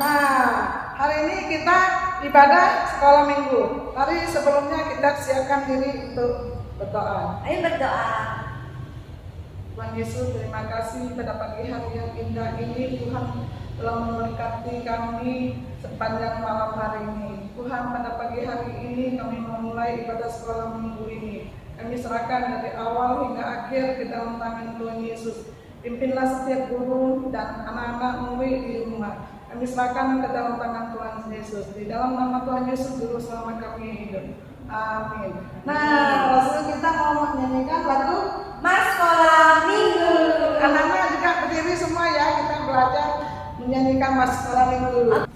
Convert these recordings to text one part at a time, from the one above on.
Nah, hari ini kita ibadah sekolah minggu. Mari sebelumnya kita siapkan diri untuk berdoa. Ayo berdoa. Tuhan Yesus, terima kasih pada pagi hari yang indah ini. Tuhan telah memberkati kami sepanjang malam hari ini. Tuhan, pada pagi hari ini kami memulai ibadah sekolah minggu ini. Kami serahkan dari awal hingga akhir ke dalam tangan Tuhan Yesus. Pimpinlah setiap guru dan anak-anak murid di rumah. Kami serahkan ke dalam tangan Tuhan Yesus. Di dalam nama Tuhan Yesus dulu selama kami hidup. Amin. Nah, langsung kita mau menyanyikan lagu Mas Sekolah Minggu. anak-anak juga berdiri semua ya, kita belajar menyanyikan Mas Sekolah Minggu.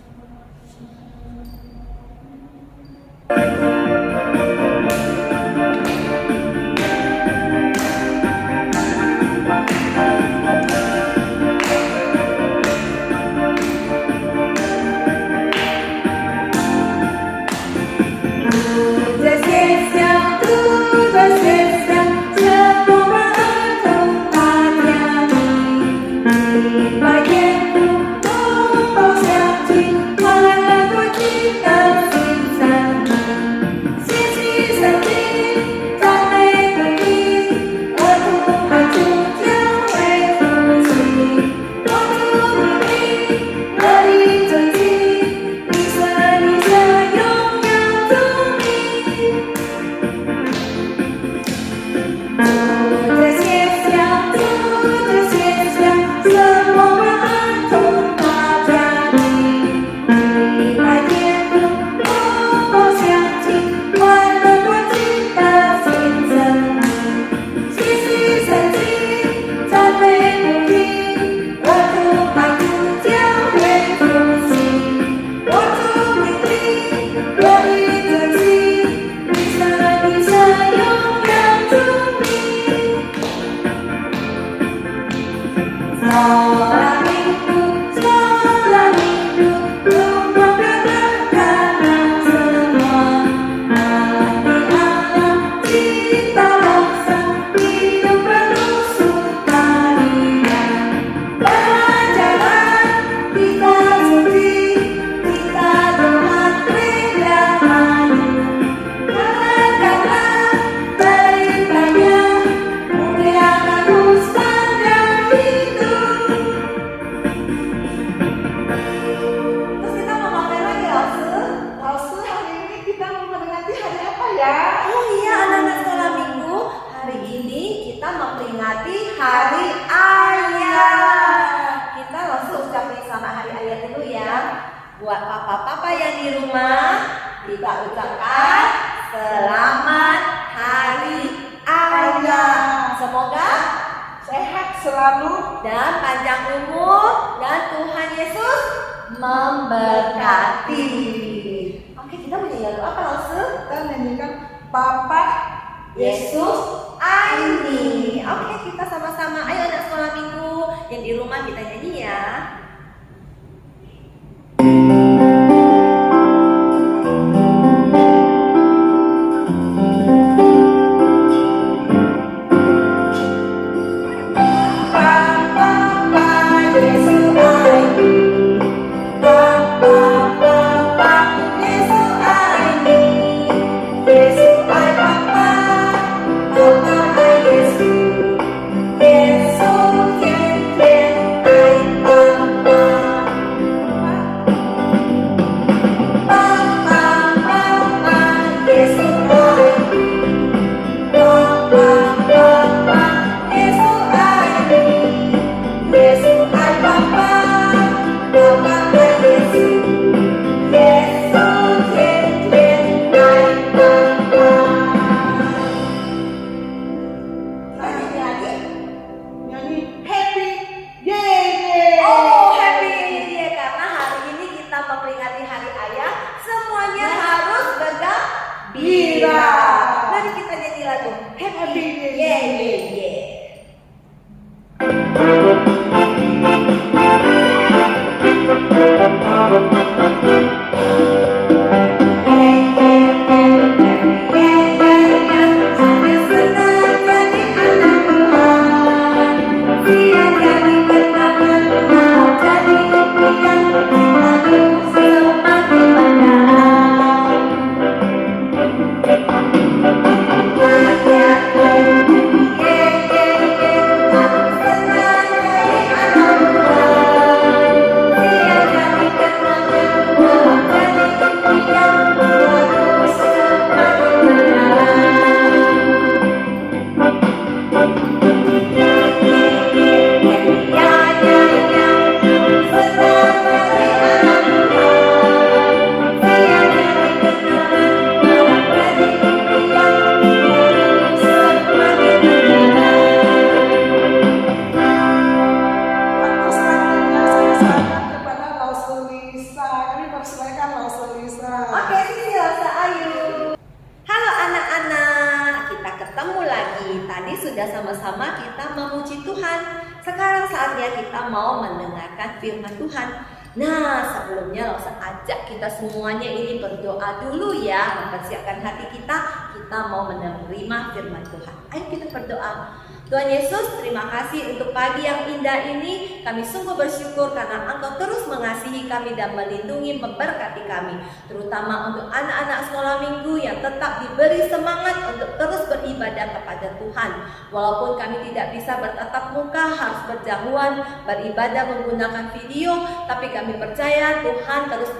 Hari Ayah. Kita langsung ucapin sama Hari Ayah dulu ya. Buat papa-papa yang di rumah, kita ucapkan selamat Hari Ayah. Semoga Sehat selalu dan panjang umur dan Tuhan Yesus memberkati. Oke, kita mau nyanyi lagu apa langsung? kita nyanyikan Papa Yesus Aini. Oke, kita sama-sama. Ayo anak sekolah minggu yang di rumah kita nyanyi ya. Mari kita nyanyi lagu Happy Yeah Yeah Yeah. Jadi Lisa. Kami persilakan Lausel Lisa. Oke, sini Lausel Ayu. Halo anak-anak, kita ketemu lagi. Tadi sudah sama-sama kita memuji Tuhan. Sekarang saatnya kita mau mendengarkan firman Tuhan. Nah, sebelumnya Lausel ajak kita semuanya ini berdoa dulu ya, mempersiapkan hati kita mau menerima firman Tuhan. Ayo kita berdoa. Tuhan Yesus, terima kasih untuk pagi yang indah ini. Kami sungguh bersyukur karena Engkau terus mengasihi kami dan melindungi, memberkati kami. Terutama untuk anak-anak sekolah minggu yang tetap diberi semangat untuk terus beribadah kepada Tuhan. Walaupun kami tidak bisa bertatap muka, harus berjauhan, beribadah menggunakan video, tapi kami percaya Tuhan terus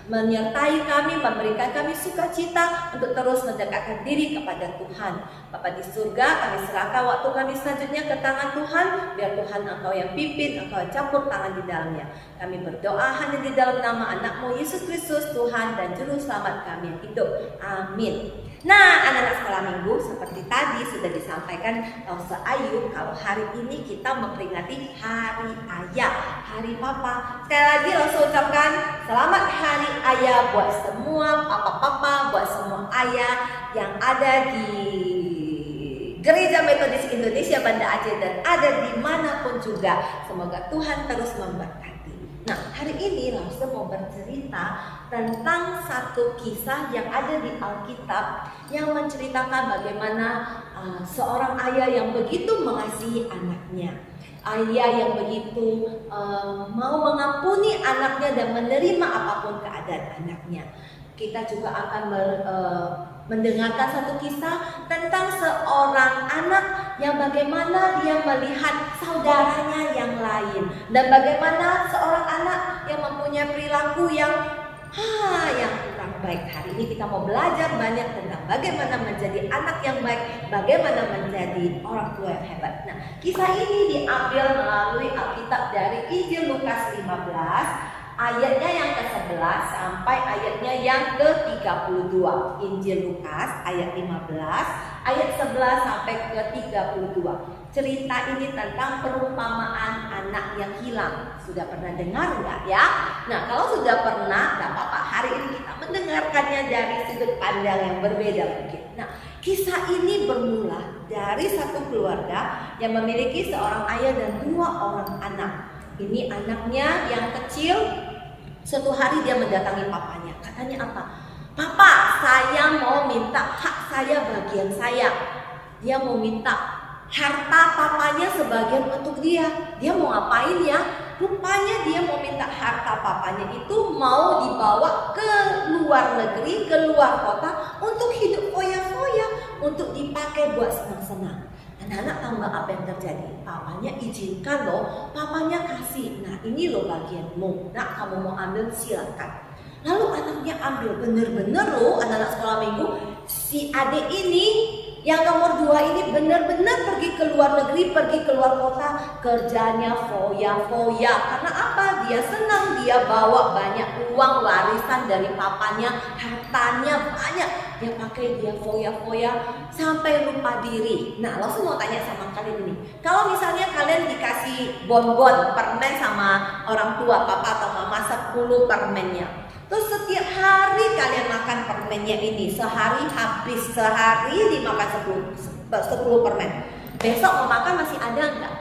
menyertai kami, memberikan kami sukacita untuk terus mendekatkan diri kepada Tuhan. Bapa di surga, kami serahkan waktu kami selanjutnya ke tangan Tuhan. Biar Tuhan Engkau yang pimpin, Engkau yang campur tangan di dalamnya. Kami berdoa hanya di dalam nama anak-Mu Yesus Kristus, Tuhan dan Juru Selamat kami yang hidup. Amin. Nah, anak-anak sekolah minggu, seperti tadi sudah disampaikan Lausel Ayu, kalau hari ini kita memperingati Hari Ayah, Hari Papa. Sekali lagi Lausel ucapkan selamat Hari Ayah buat semua papa-papa, buat semua ayah yang ada di Gereja Metodis Indonesia Banda Aceh dan ada dimanapun juga. Semoga Tuhan terus memberkati. Nah, hari ini Lausel mau bercerita tentang satu kisah yang ada di Alkitab yang menceritakan bagaimana seorang ayah yang begitu mengasihi anaknya. Ayah yang begitu mau mengampuni anaknya dan menerima apapun keadaan anaknya. Kita juga akan mendengarkan satu kisah tentang seorang anak yang bagaimana dia melihat saudaranya yang lain dan bagaimana seorang anak yang mempunyai perilaku yang kurang baik. Hari ini kita mau belajar banyak tentang bagaimana menjadi anak yang baik, bagaimana menjadi orang tua yang hebat. Nah, kisah ini diambil melalui Alkitab dari Injil Lukas 15 ayatnya yang ke-11 sampai ayatnya yang ke-32. Injil Lukas ayat 15 ayat 11 sampai ke-32. Cerita ini tentang perumpamaan anak yang hilang. Sudah pernah dengar nggak ya? Nah, kalau sudah pernah, nggak apa-apa. Hari ini kita mendengarkannya dari sudut pandang yang berbeda mungkin. Nah, kisah ini bermula dari satu keluarga yang memiliki seorang ayah dan dua orang anak. Ini anaknya yang kecil. Suatu hari dia mendatangi papanya. Katanya apa? Papa, saya mau minta hak saya, bagian saya. Dia mau minta harta papanya sebagian untuk dia. Dia mau ngapain ya? Rupanya dia mau minta harta papanya itu mau dibawa ke luar negeri, ke luar kota untuk hidup foya-foya, untuk dipakai buat senang-senang. Anak-anak tahu nggak apa yang terjadi? Papanya izinkan loh, papanya kasih. Nah, ini loh bagianmu. Nak, kamu mau ambil silakan. Lalu anaknya ambil, bener-bener loh anak-anak sekolah minggu. Si adik ini yang nomor 2 ini benar-benar pergi ke luar negeri, pergi ke luar kota, kerjanya foya-foya. Karena apa? Dia senang, dia bawa banyak uang warisan dari papanya, hartanya banyak. Dia pakai, dia foya-foya sampai lupa diri. Nah, langsung mau tanya sama kalian ini. Kalau misalnya kalian dikasih bonbon, permen sama orang tua, papa atau mama 10 permennya. Terus setiap hari kalian makan permennya ini, sehari habis, sehari dimakan 10 permen. Besok mau makan masih ada enggak?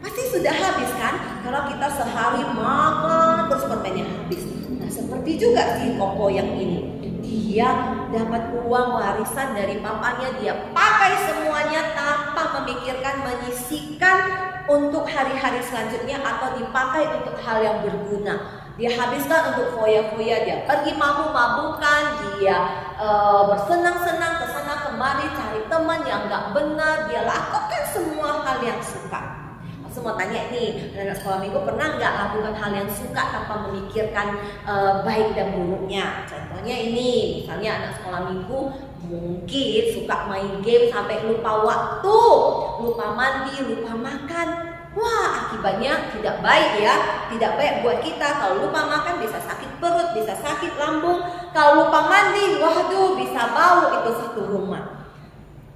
Pasti sudah habis kan? Kalau kita sehari makan terus permennya habis. Nah, seperti juga si Koko yang ini. Dia dapat uang warisan dari papanya, dia pakai semuanya tanpa memikirkan, menyisihkan untuk hari-hari selanjutnya atau dipakai untuk hal yang berguna. Dia habiskan untuk foya-foya, dia pergi mabuk-mabukan, dia bersenang-senang ke sana kemari, cari teman yang gak benar, dia lakukan semua hal yang suka. Langsung mau tanya nih, anak sekolah minggu pernah nggak lakukan hal yang suka tanpa memikirkan baik dan buruknya? Contohnya ini, misalnya anak sekolah minggu mungkin suka main game sampai lupa waktu, lupa mandi, lupa makan. Wah, akibatnya tidak baik ya, tidak baik buat kita. Kalau lupa makan bisa sakit perut, bisa sakit lambung. Kalau lupa mandi, waduh bisa bau, itu satu rumah.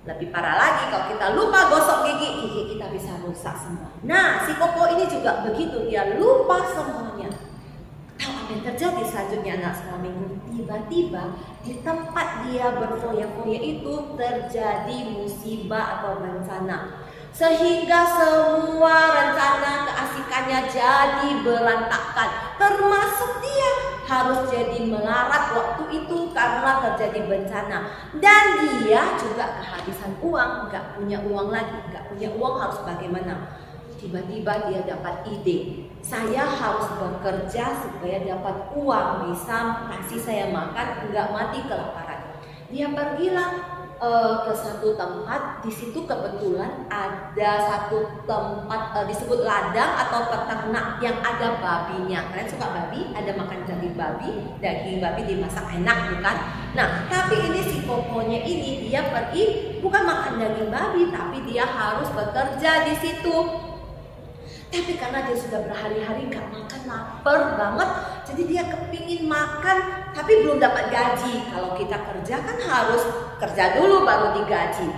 Lebih parah lagi kalau kita lupa gosok gigi kita bisa rusak semua. Nah, si Koko ini juga begitu, dia lupa semuanya. Tahu apa apa yang terjadi selanjutnya anak sekolah minggu? Tiba-tiba di tempat dia berfoya-foya itu terjadi musibah atau bencana. Sehingga semua rencana keasikannya jadi berantakan. Termasuk dia harus jadi melarat waktu itu karena terjadi bencana. Dan dia juga kehabisan uang, gak punya uang lagi. Gak punya uang harus bagaimana? Tiba-tiba dia dapat ide, saya harus bekerja supaya dapat uang bisa kasih saya makan, enggak mati kelaparan. Dia pergilah ke satu tempat. Di situ kebetulan ada satu tempat disebut ladang atau peternak yang ada babinya. Kalian suka babi? Ada makan daging babi dimasak enak, bukan? Nah, tapi ini si Kokonya ini dia pergi bukan makan daging babi, tapi dia harus bekerja di situ. Tapi karena dia sudah berhari-hari gak makan, lapar banget, jadi dia kepingin makan tapi belum dapat gaji. Kalau kita kerja kan harus kerja dulu baru digaji.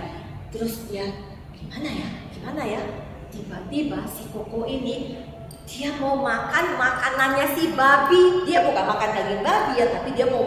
Terus dia gimana ya? Tiba-tiba si Koko ini dia mau makan makanannya si babi. Dia bukan makan daging babi ya, tapi dia mau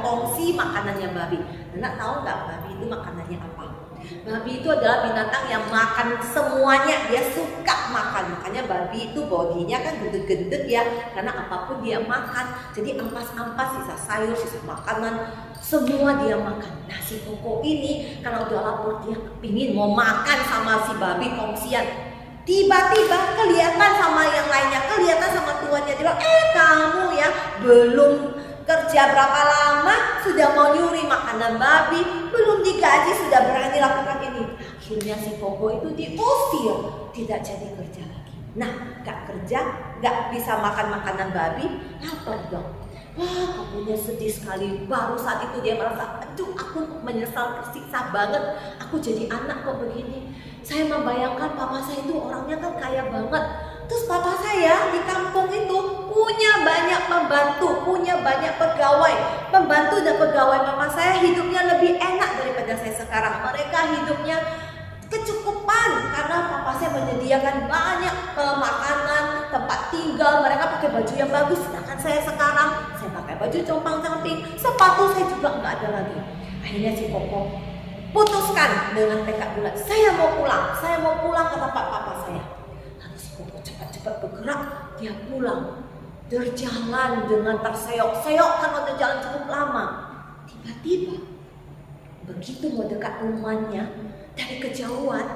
kongsi makanannya babi. Anak tahu nggak babi itu makanannya apa? Babi itu adalah binatang yang makan semuanya, dia suka makan. Makanya babi itu bodinya kan gendut-gendut ya, karena apapun dia makan. Jadi ampas-ampas, sisa sayur, sisa makanan, semua dia makan. Nah si Koko ini kalau udah lapar dia kepingin mau makan sama si babi kongsian. Tiba-tiba kelihatan sama yang lainnya, kelihatan sama tuannya. Dia bilang, kamu ya belum kerja berapa lama sudah mau nyuri makanan babi, belum digaji sudah berani lakukan ini. Akhirnya si Koko itu diusir, tidak jadi kerja lagi. Nah, gak kerja, gak bisa makan makanan babi, lapar dong. Wah, Kokonya sedih sekali. Baru saat itu dia merasa, aduh aku menyesal, tersiksa banget. Aku jadi anak kok begini. Saya membayangkan papa saya itu orangnya kan kaya banget. Terus papa saya di kampung itu punya banyak pembantu, punya banyak pegawai. Pembantu dan pegawai mama saya hidupnya lebih enak daripada saya sekarang. Mereka hidupnya kecukupan karena papa saya menyediakan banyak makanan, tempat tinggal. Mereka pakai baju yang bagus. Sedangkan saya sekarang, saya pakai baju compang-camping. Sepatu saya juga nggak ada lagi. Akhirnya si Koko putuskan dengan tekad bulat, saya mau pulang ke tempat papa saya. Koko cepat-cepat bergerak, dia pulang. Berjalan dengan terseok-seok karena udah jalan cukup lama. Tiba-tiba, begitu mau dekat rumahnya, dari kejauhan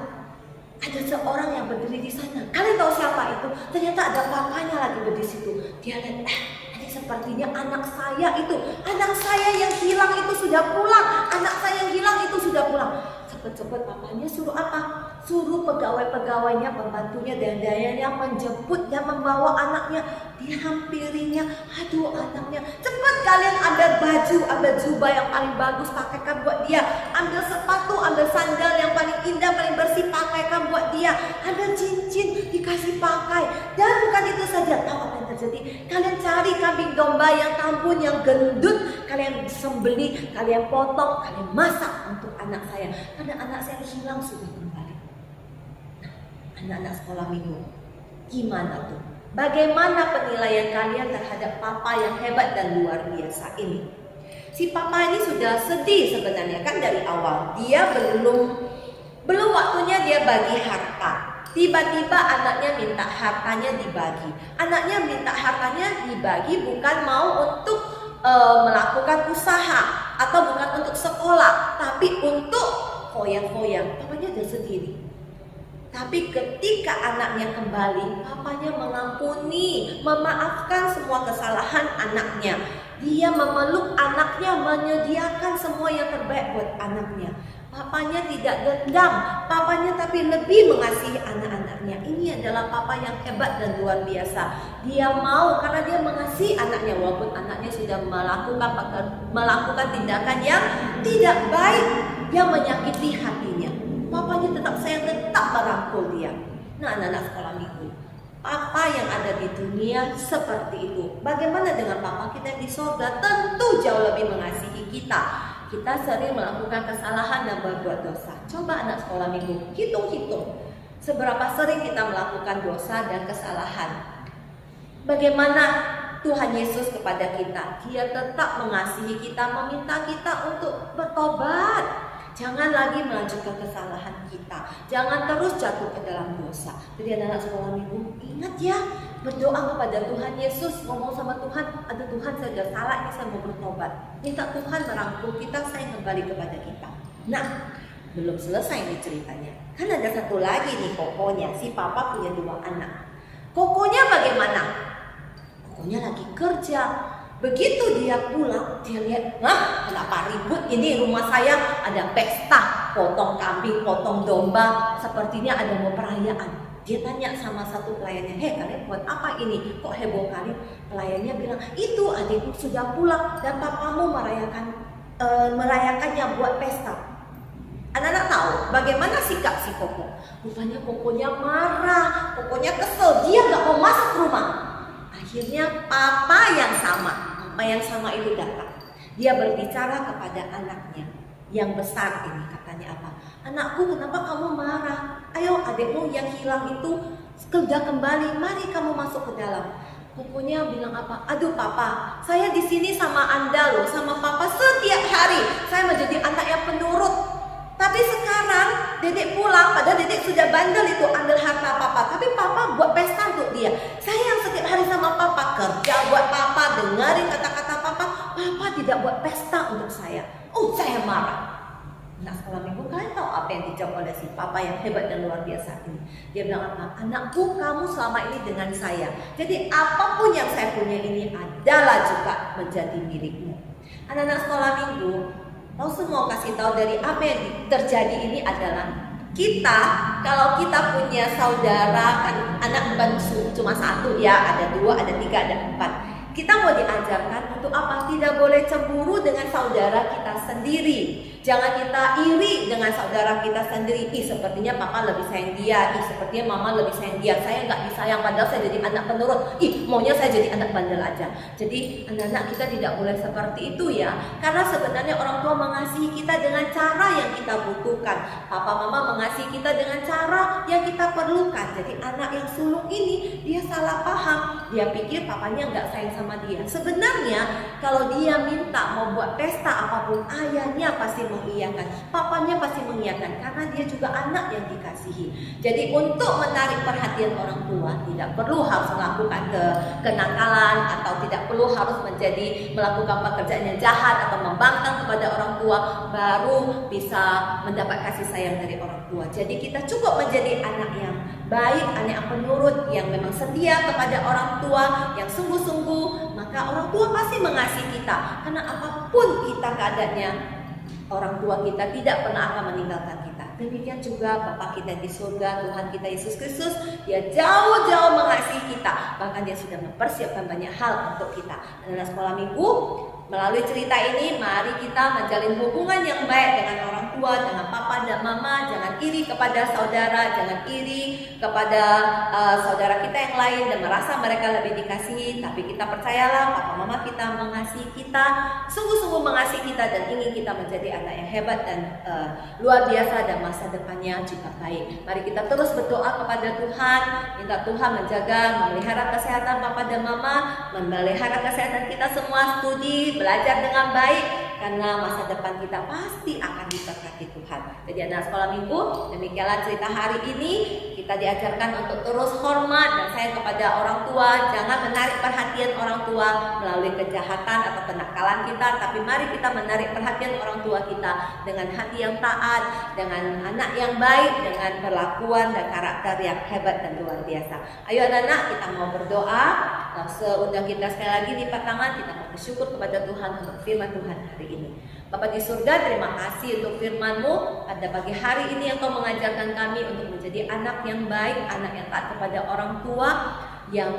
ada seorang yang berdiri di sana. Kalian tahu siapa itu? Ternyata ada papanya lagi berdiri situ. Dia lihat, ini sepertinya anak saya itu. Anak saya yang hilang itu sudah pulang. Anak saya yang hilang itu sudah pulang. Cepat-cepat papanya suruh apa? Suruh pegawai-pegawainya, pembantunya dan dayanya menjemputnya, membawa anaknya. Dihampirinya, aduh anaknya, cepat kalian ambil baju, ambil jubah yang paling bagus, pakaikan buat dia. Ambil sepatu, ambil sandal yang paling indah, paling bersih, pakaikan buat dia. Ambil cincin, dikasih pakai. Dan bukan itu saja, tahu apa yang terjadi? Kalian cari kambing domba yang tambun, yang gendut, kalian sembelih, kalian potong, kalian masak untuk anak saya. Karena anak saya hilang sudah kembali. Nah, anak-anak sekolah minggu, gimana tuh? Bagaimana penilaian kalian terhadap papa yang hebat dan luar biasa ini? Si papa ini sudah sedih sebenarnya kan dari awal. Dia belum waktunya dia bagi harta. Tiba-tiba anaknya minta hartanya dibagi. Anaknya minta hartanya dibagi bukan mau untuk melakukan usaha atau bukan untuk sekolah, tapi untuk foya-foya. Papanya udah sendiri. Tapi ketika anaknya kembali, papanya mengampuni, memaafkan semua kesalahan anaknya. Dia memeluk anaknya, menyediakan semua yang terbaik buat anaknya. Papanya tidak dendam, papanya tapi lebih mengasihi anak-anaknya. Ini adalah papa yang hebat dan luar biasa. Dia mau karena dia mengasihi anaknya walaupun anaknya sudah melakukan tindakan yang tidak baik, yang menyakiti hatinya. Papanya tetap sayang, tetap merangkul dia. Nah, anak-anak sekolah minggu, papa yang ada di dunia seperti itu. Bagaimana dengan papa kita yang di surga? Tentu jauh lebih mengasihi kita. Kita sering melakukan kesalahan dan berbuat dosa. Coba anak sekolah minggu, hitung-hitung. Seberapa sering kita melakukan dosa dan kesalahan. Bagaimana Tuhan Yesus kepada kita. Dia tetap mengasihi kita, meminta kita untuk bertobat. Jangan lagi melanjutkan kesalahan kita. Jangan terus jatuh ke dalam dosa. Jadi anak-anak sekolah minggu, ingat ya, berdoa kepada Tuhan Yesus, ngomong sama Tuhan, aduh Tuhan saya sudah salah, ini saya mau bertobat. Minta Tuhan merangkul kita, saya kembali kepada kita. Nah, belum selesai nih ceritanya. Kan ada satu lagi nih kokonya, si papa punya 2 anak. Kokonya bagaimana? Kokonya lagi kerja. Begitu dia pulang, dia lihat, kenapa ribut ini rumah saya, ada pesta, potong kambing, potong domba, sepertinya ada mau perayaan. Dia tanya sama satu pelayannya, kalian buat apa ini? Kok heboh kali? Pelayannya bilang, itu adikku sudah pulang dan papamu merayakannya buat pesta. Anak-anak tahu bagaimana sikap si Koko? Rupanya Kokonya marah, Kokonya kesel, dia gak mau masuk rumah. Akhirnya papa yang sama itu datang. Dia berbicara kepada anaknya yang besar ini, katanya apa? Anakku, kenapa kamu marah? Ayo adikmu yang hilang itu sudah kembali, mari kamu masuk ke dalam. Kokonya bilang apa? Aduh papa, saya di sini sama Anda loh, sama papa setiap hari. Saya menjadi anak yang penurut. Tapi sekarang dedek pulang, padahal dedek sudah bandel itu ambil harta papa. Tapi papa buat pesta untuk dia. Saya yang setiap hari sama papa, kerja buat papa, dengarin kata-kata papa. Papa tidak buat pesta untuk saya. Saya marah. Nah sekolah minggu, kalian tahu apa yang dijawab oleh si papa yang hebat dan luar biasa ini? Dia bilang apa? Anakku, kamu selama ini dengan saya. Jadi apapun yang saya punya ini adalah juga menjadi milikmu. Anak-anak sekolah minggu, Rasul mau kasih tahu dari apa yang terjadi ini adalah kalau kita punya saudara, kan anak bangsu cuma 1 ya, ada 2, ada 3, ada 4. Kita mau diajarkan untuk apa? Tidak boleh cemburu dengan saudara kita sendiri. Jangan kita iri dengan saudara kita sendiri. Sepertinya papa lebih sayang dia. Sepertinya mama lebih sayang dia. Saya nggak disayang, padahal saya jadi anak penurut. Maunya saya jadi anak bandel aja. Jadi anak-anak kita tidak boleh seperti itu ya. Karena sebenarnya orang tua mengasihi kita dengan cara yang kita butuhkan. Papa mama mengasihi kita dengan cara yang kita perlukan. Jadi anak yang sulung ini dia salah paham. Dia pikir papanya nggak sayang sama dia. Sebenarnya kalau dia minta mau buat pesta apapun, ayahnya pasti mengiyakan, papanya pasti mengiyakan, karena dia juga anak yang dikasihi. Jadi untuk menarik perhatian orang tua tidak perlu harus melakukan kenakalan atau tidak perlu harus melakukan pekerjaan yang jahat atau membangkang kepada orang tua baru bisa mendapat kasih sayang dari orang tua. Jadi kita cukup menjadi anak yang baik, anak yang penurut, yang memang setia kepada orang tua, yang sungguh-sungguh, maka orang tua pasti mengasihi kita. Karena apapun kita keadaannya, orang tua kita tidak pernah akan meninggalkan kita. Demikian juga Bapa kita di surga, Tuhan kita Yesus Kristus, dia jauh-jauh mengasihi kita. Bahkan dia sudah mempersiapkan banyak hal untuk kita. Anak sekolah minggu, melalui cerita ini, mari kita menjalin hubungan yang baik dengan orang tua, dengan papa dan mama. Jangan iri kepada saudara, jangan iri kepada saudara kita yang lain dan merasa mereka lebih dikasihi. Tapi kita percayalah, papa mama kita mengasihi kita, sungguh-sungguh mengasihi kita, dan ingin kita menjadi anak yang hebat dan luar biasa, dan masa depannya juga baik. Mari kita terus berdoa kepada Tuhan, minta Tuhan menjaga, memelihara kesehatan papa dan mama, memelihara kesehatan kita semua, studi, belajar dengan baik, karena masa depan kita pasti akan diberkati Tuhan. Jadi anak sekolah minggu, demikianlah cerita hari ini. Kita diajarkan untuk terus hormat dan sayang kepada orang tua. Jangan menarik perhatian orang tua melalui kejahatan atau kenakalan kita, tapi mari kita menarik perhatian orang tua kita dengan hati yang taat, dengan anak yang baik, dengan perlakuan dan karakter yang hebat dan luar biasa. Ayo anak-anak, kita mau berdoa. Seundang kita sekali lagi lipat tangan, kita mau bersyukur kepada Tuhan untuk firman Tuhan hari ini. Bapa di surga, terima kasih untuk firman-Mu pada pagi hari ini yang Kau mengajarkan kami untuk menjadi anak yang baik, anak yang taat kepada orang tua, yang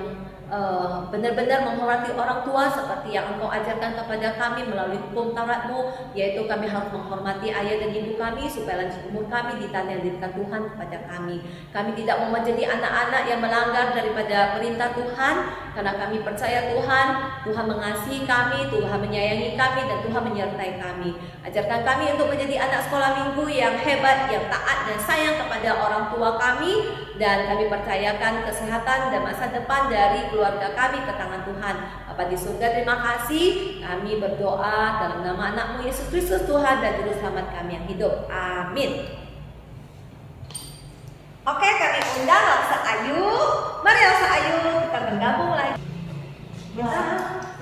benar-benar menghormati orang tua seperti yang Engkau ajarkan kepada kami melalui hukum Taurat-Mu, yaitu kami harus menghormati ayah dan ibu kami supaya lanjut umur kami di tanah yang diberikan Tuhan kepada kami. Kami tidak mau menjadi anak-anak yang melanggar daripada perintah Tuhan, karena kami percaya Tuhan mengasihi kami, Tuhan menyayangi kami, dan Tuhan menyertai kami. Ajarkan kami untuk menjadi anak sekolah minggu yang hebat, yang taat dan sayang kepada orang tua kami, dan kami percayakan kesehatan dan masa depan dari keluarga kami ke tangan Tuhan. Bapa di surga, terima kasih. Kami berdoa dalam nama anak-Mu Yesus Kristus, Tuhan dan Juru Selamat kami yang hidup. Amin. Oke, kami undang Elsa Ayu. Mari Elsa Ayu, kita bergabung lagi.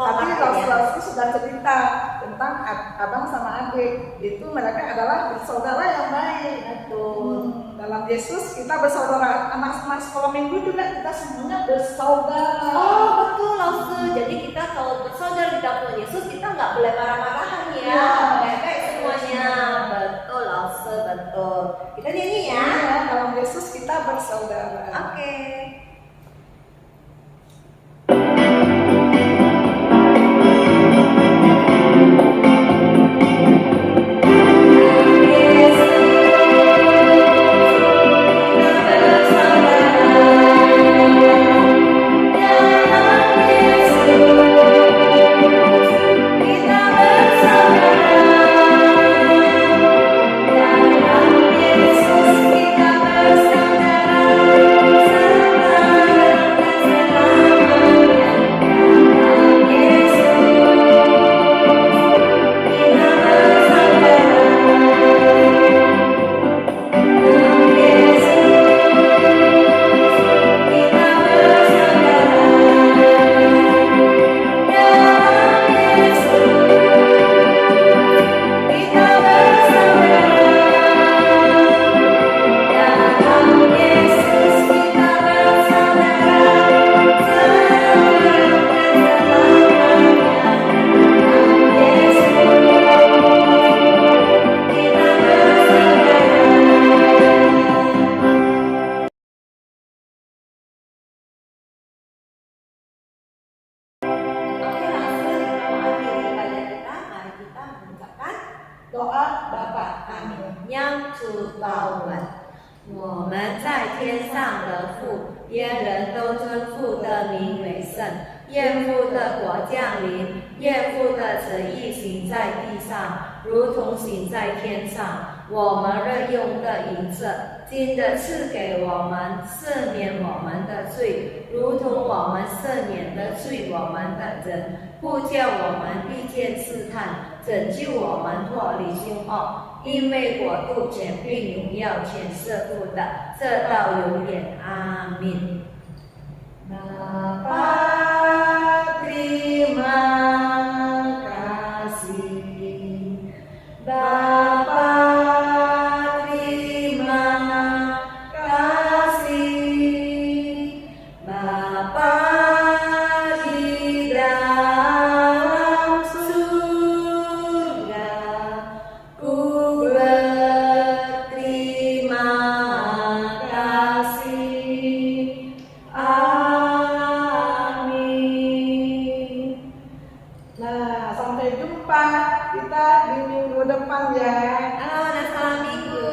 Tadi Laus sudah cerita tentang abang sama adik. Itu mereka adalah bersaudara yang baik. Betul. Dalam Yesus kita bersaudara. Anak-anak sekolah minggu juga kita semuanya bersaudara. Oh betul Laus. Jadi kita kalau bersaudara di dalam Yesus, kita nggak boleh marah-marahan ya. Baik-baik semuanya. Betul Laus, betul. Kita nyanyi ya. Ya, dalam Yesus kita bersaudara. Oke. Doa Bapa kami 央主到晚，我们在天上的父，愿人都尊父的名为圣。愿父的国降临，愿父的旨意行在地上，如同行在天上。我们日用的银子，今日赐给我们，赦免我们的罪，如同我们赦免的罪我们的人，不叫我们遇见试探，拯救我们脱离凶恶。因为国度、权柄、荣耀，全是父的，这到永远。阿门。 Bapa, terima kasih. Bapa, terima kasih. Bapa di dalam surga, ku berterima kasih. Nah, sampai jumpa kita di minggu depan ya. Halo, selamat minggu.